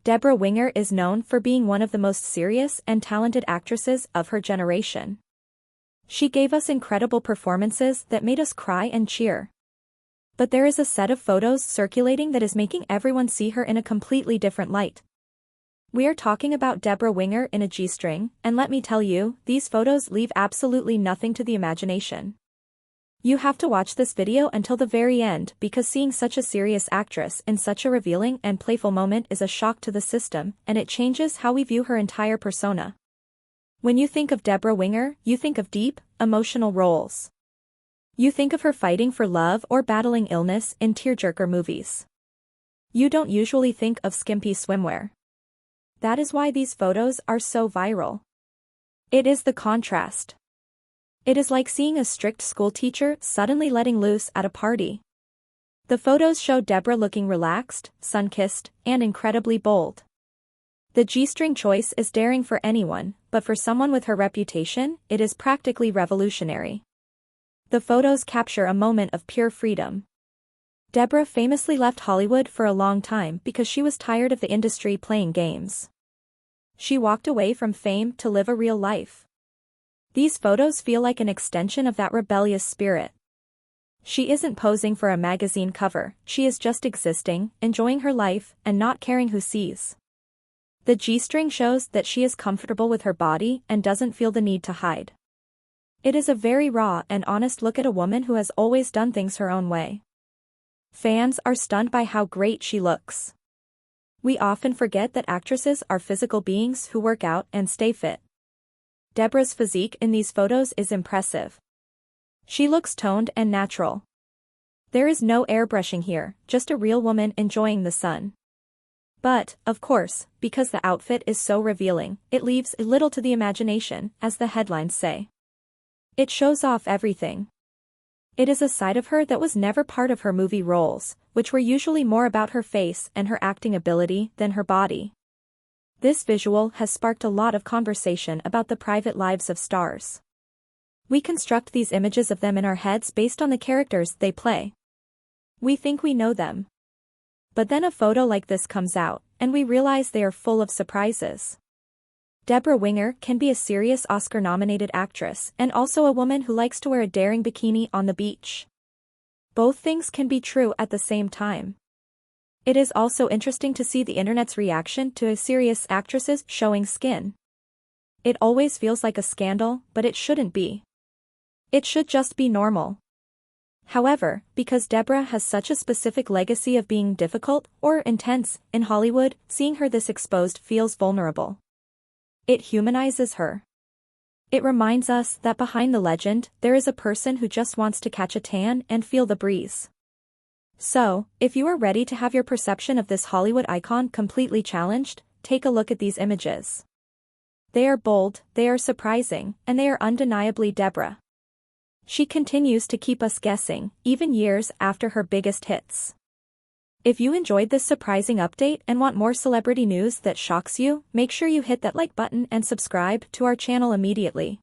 Debra Winger is known for being one of the most serious and talented actresses of her generation. She gave us incredible performances that made us cry and cheer. But there is a set of photos circulating that is making everyone see her in a completely different light. We are talking about Debra Winger in a G-string, and let me tell you, these photos leave absolutely nothing to the imagination. You have to watch this video until the very end because seeing such a serious actress in such a revealing and playful moment is a shock to the system, and it changes how we view her entire persona. When you think of Debra Winger, you think of deep, emotional roles. You think of her fighting for love or battling illness in tearjerker movies. You don't usually think of skimpy swimwear. That is why these photos are so viral. It is the contrast. It is like seeing a strict schoolteacher suddenly letting loose at a party. The photos show Debra looking relaxed, sun-kissed, and incredibly bold. The G-string choice is daring for anyone, but for someone with her reputation, it is practically revolutionary. The photos capture a moment of pure freedom. Debra famously left Hollywood for a long time because she was tired of the industry playing games. She walked away from fame to live a real life. These photos feel like an extension of that rebellious spirit. She isn't posing for a magazine cover, she is just existing, enjoying her life, and not caring who sees. The G-string shows that she is comfortable with her body and doesn't feel the need to hide. It is a very raw and honest look at a woman who has always done things her own way. Fans are stunned by how great she looks. We often forget that actresses are physical beings who work out and stay fit. Debra's physique in these photos is impressive. She looks toned and natural. There is no airbrushing here, just a real woman enjoying the sun. But, of course, because the outfit is so revealing, it leaves little to the imagination, as the headlines say. It shows off everything. It is a side of her that was never part of her movie roles, which were usually more about her face and her acting ability than her body. This visual has sparked a lot of conversation about the private lives of stars. We construct these images of them in our heads based on the characters they play. We think we know them. But then a photo like this comes out, and we realize they are full of surprises. Debra Winger can be a serious Oscar-nominated actress and also a woman who likes to wear a daring bikini on the beach. Both things can be true at the same time. It is also interesting to see the internet's reaction to serious actresses showing skin. It always feels like a scandal, but it shouldn't be. It should just be normal. However, because Debra has such a specific legacy of being difficult or intense in Hollywood, seeing her this exposed feels vulnerable. It humanizes her. It reminds us that behind the legend, there is a person who just wants to catch a tan and feel the breeze. So, if you are ready to have your perception of this Hollywood icon completely challenged, take a look at these images. They are bold, they are surprising, and they are undeniably Debra. She continues to keep us guessing, even years after her biggest hits. If you enjoyed this surprising update and want more celebrity news that shocks you, make sure you hit that like button and subscribe to our channel immediately.